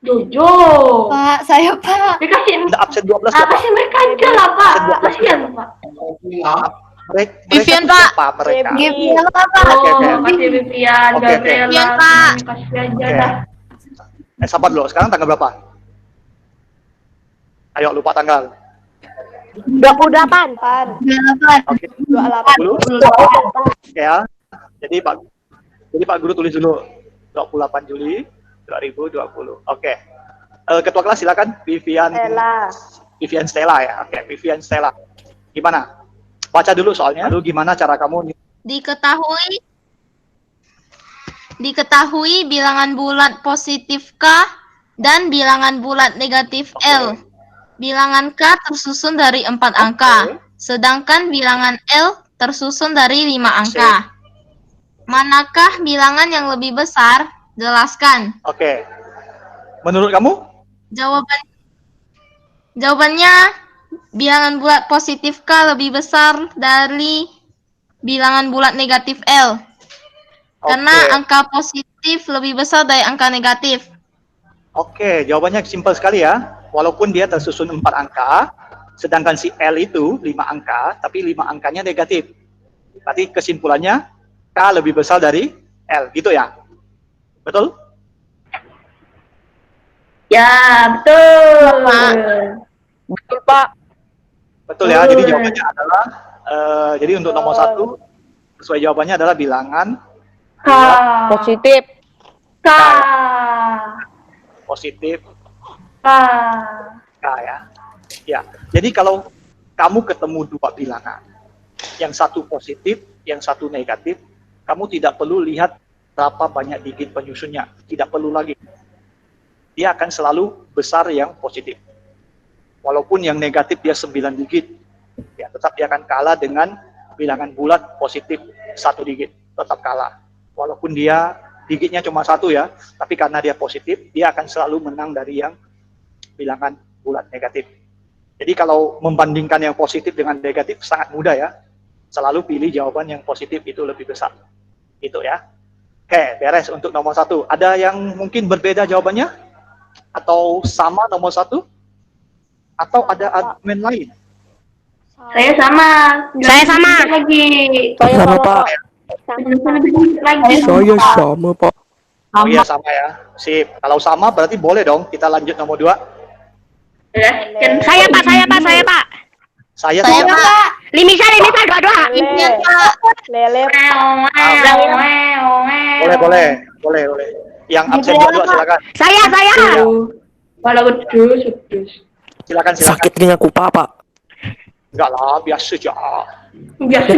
Jojo. Pak, saya Pak. Dikasih Nggak absen 12 ya, Pak? kasih mereka aja lah, Pak. Absen 12. Kasihan, Pak. Mereka Vivian, tuh Pak. siapa mereka? Gimana Pak? Oke, oke. Oh, kasih Vivian, Oke, oke. Gabriela, Vivian, Pak. semuanya kasih aja Oke. dah. Sabar dulu. Sekarang tanggal berapa? Ayo, lupa tanggal. 28. Delapan. Oke. 28. 20. Oke ya. Jadi Pak Guru tulis dulu 28 Juli 2020. Oke. Ketua kelas silakan Vivian Stella ya. Oke, Vivian Stella. Gimana? Baca dulu soalnya. Lalu gimana cara kamu Diketahui bilangan bulat positif K dan bilangan bulat negatif L. Bilangan K tersusun dari 4 angka, sedangkan bilangan L tersusun dari 5 angka. Manakah bilangan yang lebih besar? Jelaskan. Oke. Menurut kamu? Jawabannya bilangan bulat positif K lebih besar dari bilangan bulat negatif L. Karena angka positif lebih besar dari angka negatif. Oke, jawabannya simpel sekali ya. Walaupun dia tersusun 4 angka, sedangkan si L itu 5 angka, tapi 5 angkanya negatif. Berarti kesimpulannya K lebih besar dari L, gitu ya? Betul? Ya, betul. Betul, Pak. Betul ya, jadi jawabannya adalah, jadi untuk nomor 1, sesuai jawabannya adalah bilangan K. Positif. K. positif K. K ya. Ya, jadi kalau kamu ketemu dua bilangan, yang satu positif, yang satu negatif, kamu tidak perlu lihat berapa banyak digit penyusunnya, tidak perlu lagi. Dia akan selalu besar yang positif. Walaupun yang negatif dia 9 digit, ya tetap dia akan kalah dengan bilangan bulat positif 1 digit, tetap kalah. Walaupun dia digitnya cuma 1 ya, tapi karena dia positif, dia akan selalu menang dari yang bilangan bulat negatif. Jadi kalau membandingkan yang positif dengan negatif sangat mudah ya. Selalu pilih jawaban yang positif itu lebih besar. Itu ya. Oke, beres untuk nomor 1. Ada yang mungkin berbeda jawabannya? Atau sama nomor 1? Atau ada argumen lain? Saya sama. Saya sama. Lagi. Saya sama, Pak. Lagi. Saya sama, Pak. Oh iya sama ya. Sip. Kalau sama berarti boleh dong kita lanjut nomor 2. Saya, Pak. Saya Pak. Limisal dua-dua. Vivian, Pak. Lele. Boleh. Yang absen 2 silakan. Saya. Walau pedus. Silakan. Sakit telingaku, Pak. Enggak lah, biasa aja. Biasa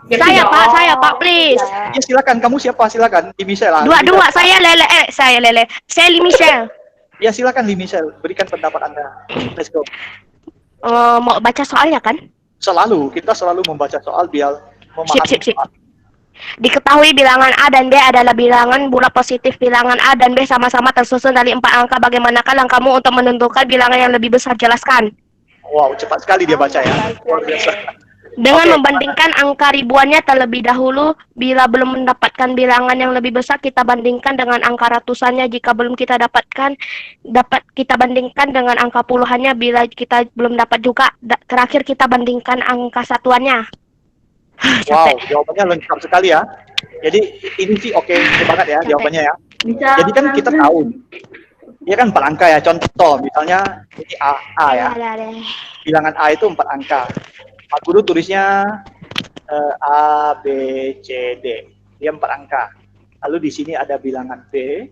Teriak, Pak. Saya, Pak, please. Ya silakan, kamu siapa? Silakan. Limisel lah. Dua-dua, saya Lele. Saya Limisal. Ya silakan Limisel, berikan pendapat Anda. Let's go. Mau baca soalnya kan? Kita selalu membaca soal biar memahami. Sip. Diketahui bilangan A dan B adalah bilangan bulat positif. Bilangan A dan B sama-sama tersusun dari 4 angka. Bagaimanakah langkahmu untuk menentukan bilangan yang lebih besar? Jelaskan. Wow, cepat sekali dia baca ya. Luar biasa. Dengan membandingkan angka ribuannya terlebih dahulu, bila belum mendapatkan bilangan yang lebih besar, kita bandingkan dengan angka ratusannya. Jika belum kita dapat kita bandingkan dengan angka puluhannya. Bila kita belum dapat juga, terakhir kita bandingkan angka satuannya. Wow, jawabannya lengkap sekali ya. Jadi ini sih oke banget ya jawabannya ya. Jadi kan kita tahu, dia kan 4 angka ya. Contoh, misalnya ini A ya. Bilangan A itu 4 angka. Pak Guru tulisnya A, B, C, D. Dia 4 angka. Lalu di sini ada bilangan B,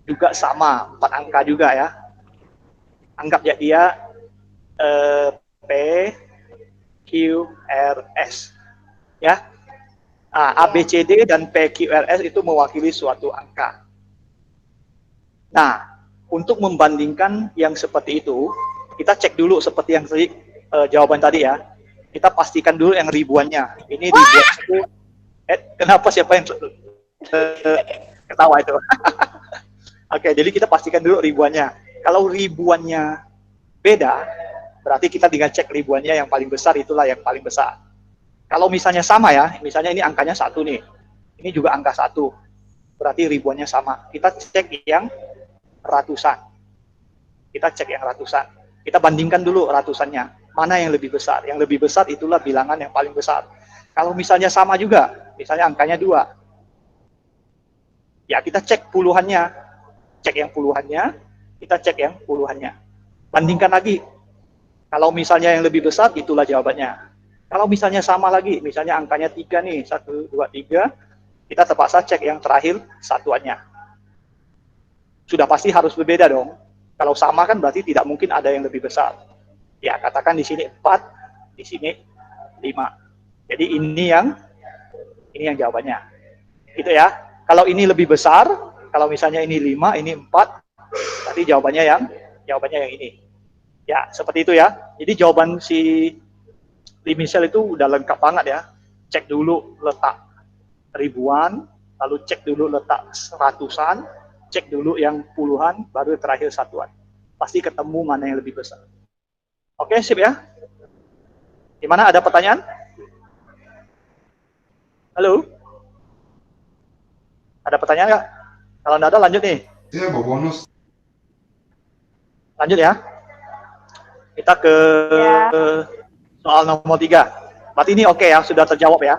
juga sama, 4 angka juga ya. Anggap ya dia P, Q, R, S. Ya. A, B, C, D, dan P, Q, R, S itu mewakili suatu angka. Nah, untuk membandingkan yang seperti itu, kita cek dulu seperti yang tadi jawaban tadi ya. Kita pastikan dulu yang ribuannya. Ini ribuan itu kenapa siapa yang ketawa itu? Oke, jadi kita pastikan dulu ribuannya. Kalau ribuannya beda, berarti kita tinggal cek ribuannya yang paling besar, itulah yang paling besar. Kalau misalnya sama ya, misalnya ini angkanya 1 nih. Ini juga angka 1. Berarti ribuannya sama. Kita cek yang ratusan. Kita cek yang ratusan. Kita bandingkan dulu ratusannya. Mana yang lebih besar? Yang lebih besar itulah bilangan yang paling besar. Kalau misalnya sama juga, misalnya angkanya 2. Ya, kita cek puluhannya. Cek yang puluhannya, kita cek yang puluhannya. Bandingkan lagi. Kalau misalnya yang lebih besar, itulah jawabannya. Kalau misalnya sama lagi, misalnya angkanya 3 nih, 1, 2, 3, kita terpaksa cek yang terakhir satuannya. Sudah pasti harus berbeda dong. Kalau sama kan berarti tidak mungkin ada yang lebih besar. Ya, katakan di sini 4, di sini 5. Jadi ini yang jawabannya. Gitu ya. Kalau ini lebih besar, kalau misalnya ini 5, ini 4, berarti jawabannya yang ini. Ya, seperti itu ya. Jadi jawaban si Michelle itu udah lengkap banget ya. Cek dulu letak ribuan, lalu cek dulu letak ratusan, cek dulu yang puluhan, baru terakhir satuan. Pasti ketemu mana yang lebih besar. Oke, sip ya. Gimana, ada pertanyaan? Halo? Ada pertanyaan nggak? Kalau nggak ada, lanjut nih. Iya, bonus. Lanjut ya. Kita ke soal nomor 3. Berarti ini oke ya, sudah terjawab ya.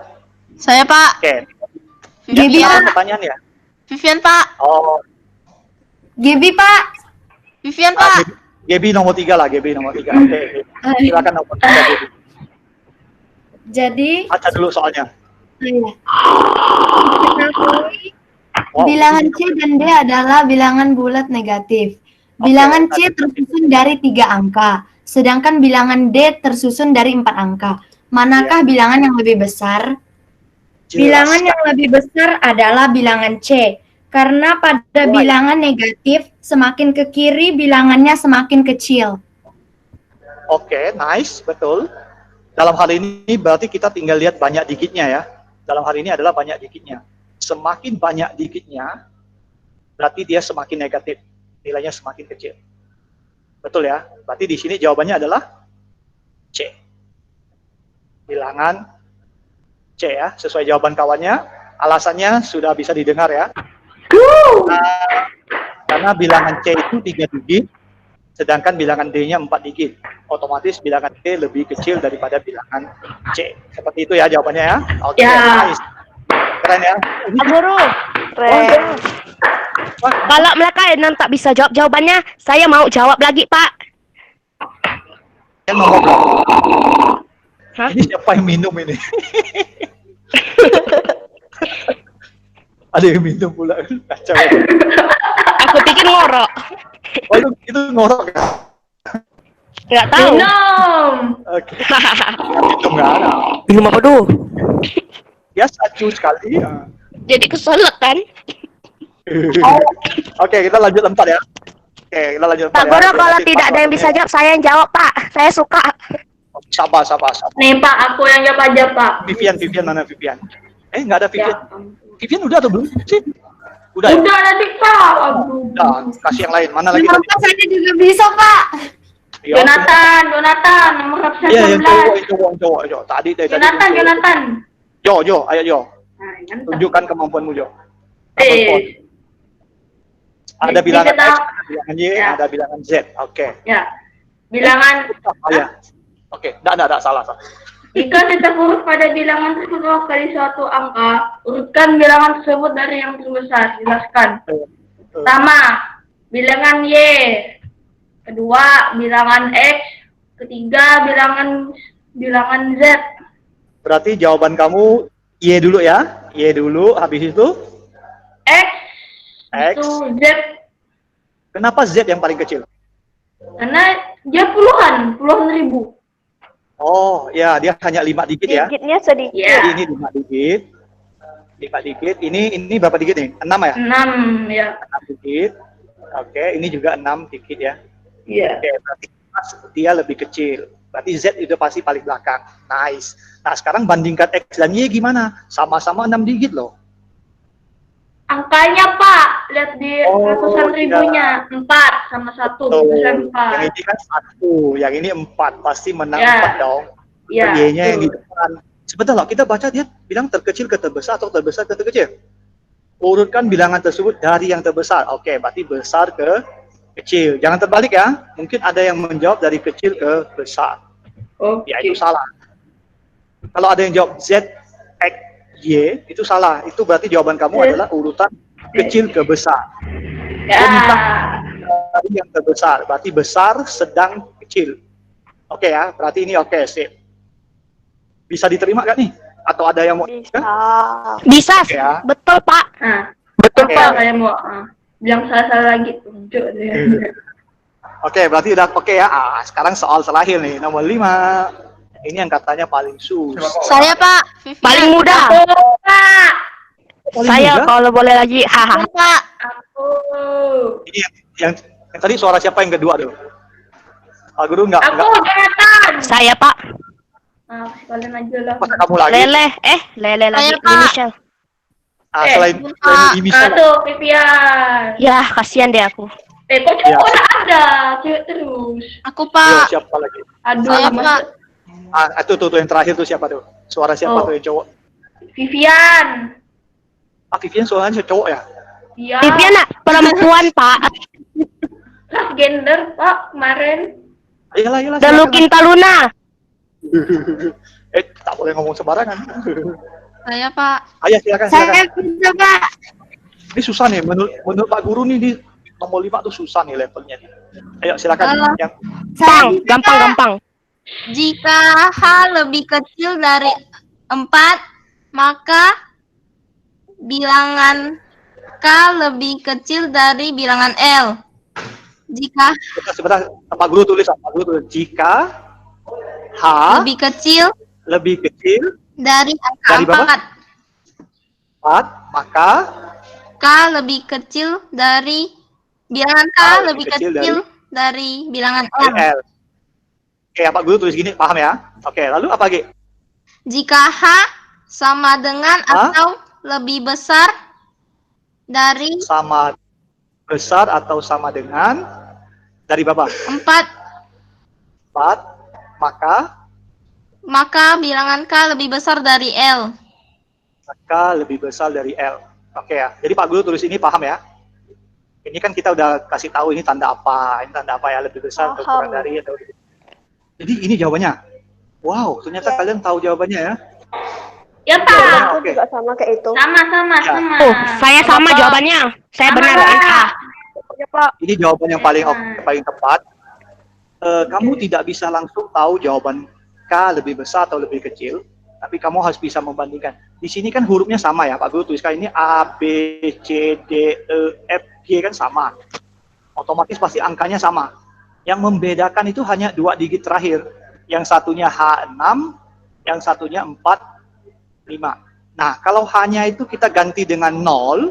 Saya, Pak. Oke. Vivian. Ada pertanyaan ya? Vivian, Pak. Oh, Gibi, Pak. Vivian, Pak. Gaby nomor 3 lah, Gaby nomor 3. Oke. Silakan nomor 3, Gaby. Jadi, Baca dulu soalnya. Wow. bilangan C dan D adalah bilangan bulat negatif. Bilangan C tersusun dari 3 angka, sedangkan bilangan D tersusun dari 4 angka. Manakah bilangan yang lebih besar? Bilangan yang lebih besar adalah bilangan C, karena pada bilangan negatif, semakin ke kiri bilangannya semakin kecil. Oke, nice, betul. Dalam hal ini berarti kita tinggal lihat banyak digitnya ya. Dalam hal ini adalah banyak digitnya. Semakin banyak digitnya, berarti dia semakin negatif. Nilainya semakin kecil. Betul ya? Berarti di sini jawabannya adalah C. Bilangan C ya, sesuai jawaban kawannya. Alasannya sudah bisa didengar ya. Karena bilangan C itu 3 digit, sedangkan bilangan D-nya 4 digit. Otomatis bilangan D lebih kecil daripada bilangan C. Seperti itu ya jawabannya ya. Oke, Ya. nice. Keren ya. Ini Pak Guru, kalau mereka yang tak bisa jawab jawabannya, saya mau jawab lagi, Pak. yang nomor berapa? Hah? Ini siapa yang minum ini? Ada yang minum pula. Kacau. Aku pikir ngorok. Oh, itu ngorok ya? Nggak tahu. Minum. Oke. Minum nggak ada. Minum apa tuh? Ya, satu sekali. Ya. Jadi keselak kan? Oke, kita lanjut 4 ya. Oke, kita lanjut 4 Pak ya. Guru, Oke, kalau nanti tidak Pak ada yang bisa Guru. jawab, saya yang jawab, Pak. Saya suka. Sabar. Nih Pak, aku yang jawab aja Pak. Vivian mana Vivian? Nggak ada Vivian. Ya. Vivian udah atau belum sih? Udah ya? Udah tadi Pak. Aduh. Udah, kasih yang lain. Mana lagi? Kenapa saya juga bisa, Pak? Ya, Jonathan, nomor absen Iya, yang 11. cowok. Tadi dari Jonathan. Jo, ayo Jo. Nah, mantap. Tunjukkan kemampuanmu Jo. Eh, Ada bilangan Bisa, X, ada bilangan Y, Ya. ada bilangan Z. Oke. ya. Bilangan Oh ya. Oke, enggak salah. jika setiap huruf pada bilangan tersebut kali suatu angka, urutkan bilangan tersebut dari yang terbesar. Jelaskan. Pertama, bilangan Y. Kedua, bilangan X. Ketiga, bilangan Z. Berarti jawaban kamu Y dulu ya. Y dulu, habis itu X. X. Itu Z. Kenapa Z yang paling kecil? Karena dia puluhan ribu. Oh, ya, dia hanya 5 digit ya. Digitnya sedikit. Jadi Ya, ini 5 digit. 5 digit. Ini berapa digit nih? 6 ya? 6 ya. 6 digit. Oke, ini juga 6 digit ya. Iya. Oke, berarti dia lebih kecil. Berarti Z itu pasti paling belakang. Nice. Nah, sekarang bandingkan X dan Y gimana? Sama-sama 6 digit loh. Angkanya Pak, lihat di Oh, ratusan ribunya. 4 sama 1, Tuh, ratusan yang 4. ini kan 1, yang ini 4. Pasti menang Ya. 4 dong. Ya, Y-nya yang di betul. depan. Sebentar loh, kita baca dia bilang terkecil ke terbesar atau terbesar ke terkecil. Urutkan bilangan tersebut dari yang terbesar. Oke, berarti besar ke Kecil. Jangan terbalik ya. Mungkin ada yang menjawab dari kecil ke besar. Oke. Ya, itu salah. Kalau ada yang jawab Z, X, Y, itu salah. Itu berarti jawaban kamu adalah urutan kecil ke besar. Ya. Dari yang terbesar. Berarti besar, sedang, kecil. Oke ya, berarti ini oke, sip. Bisa diterima gak nih? Atau ada yang mau? Bisa. Hah? Bisa. Oke ya. Betul, Pak. Nah, Betul apa kayak mau bilang salah-salah lagi tunjuk deh. Oke, berarti udah oke ya. Sekarang soal terakhir nih, nomor 5. Ini yang katanya paling susah. Saya Pak. Vivian. Paling mudah. Pak, Paling Saya mudah? kalau boleh lagi. Haha. Aku, Pak. aku. Ini yang tadi suara siapa yang kedua tuh? Pak Guru Aku enggak. Jonathan. Saya, Pak. Sekalian aja lah. Masa kamu lagi? Lele lagi. Saya, Pak. Inisial. Selain Pak. ini bisa. Tuh, Vivian. Ya, kasihan deh aku. Kok cowok udah ada, cewek terus. Aku Pak. Siapa lagi? Aduh, Saya Mas- Pak. Tuh yang terakhir tuh siapa tuh? Suara siapa Oh. tuh yang cowok? Vivian. Vivian suaranya cowok ya? Iya. Vivian, perempuan, Pak. Transgender, Pak, kemarin. Iyalah. Delukin Taluna. Tak boleh ngomong sembarangan. Saya Pak. Ayo silakan. Saya bisa, Pak. Ini susah nih, menurut Pak Guru nih di nomor 5 tuh susah nih levelnya nih. Ayo silakan. Halo. Yang Saya Bang, gampang. Jika H lebih kecil dari 4, maka bilangan K lebih kecil dari bilangan L. Jika sebentar, Pak Guru tulis. Jika H lebih kecil lebih kecil dari angka Dari berapa? 4, 4, maka K lebih kecil dari bilangan K lebih kecil dari bilangan L. L. Oke, Pak Guru tulis gini, paham ya? Oke, lalu apa lagi? Jika H sama dengan H? atau lebih besar dari Sama besar atau sama dengan dari berapa? 4, 4, maka bilangan K lebih besar dari L. maka lebih besar dari L. Oke ya. Jadi Pak Guru tulis ini paham ya? Ini kan kita udah kasih tahu ini tanda apa ya, lebih besar atau kurang dari atau. Jadi ini jawabannya. Wow, ternyata kalian tahu jawabannya ya. Ya, Pak. Oke. Sama kayak itu. Sama. Oh, saya sama Kenapa? jawabannya. Saya Sama, benar Pak. kan? A. Ini jawaban yang paling tepat. Kamu tidak bisa langsung tahu jawaban K lebih besar atau lebih kecil, tapi kamu harus bisa membandingkan. Di sini kan hurufnya sama ya, Pak Guru tuliskan ini A, B, C, D, E, F, G kan sama. Otomatis pasti angkanya sama. Yang membedakan itu hanya 2 digit terakhir. Yang satunya H6, yang satunya 4, 5. Nah, kalau H-nya itu kita ganti dengan 0,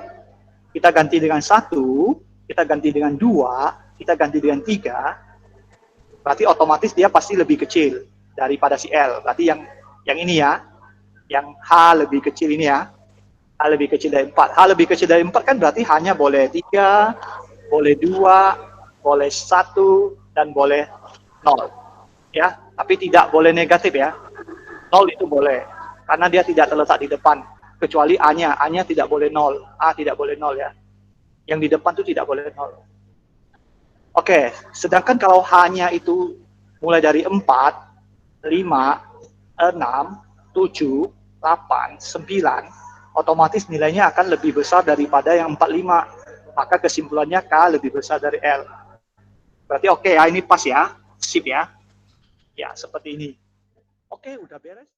kita ganti dengan 1, kita ganti dengan 2, kita ganti dengan 3, berarti otomatis dia pasti lebih kecil daripada si L. Berarti yang ini ya, yang H lebih kecil ini ya, H lebih kecil dari 4. H lebih kecil dari 4 kan berarti hanya boleh 3, boleh 2, boleh 1, dan boleh 0. Ya, tapi tidak boleh negatif ya. 0 itu boleh, karena dia tidak terletak di depan. Kecuali A-nya tidak boleh 0. A tidak boleh 0 ya. Yang di depan itu tidak boleh 0. Oke, sedangkan kalau H-nya itu mulai dari 4, 5, 6, 7, 8, 9, otomatis nilainya akan lebih besar daripada yang 45. Maka kesimpulannya K lebih besar dari L. Berarti oke ya, ini pas ya, sip ya. Ya, seperti ini. Oke, udah beres.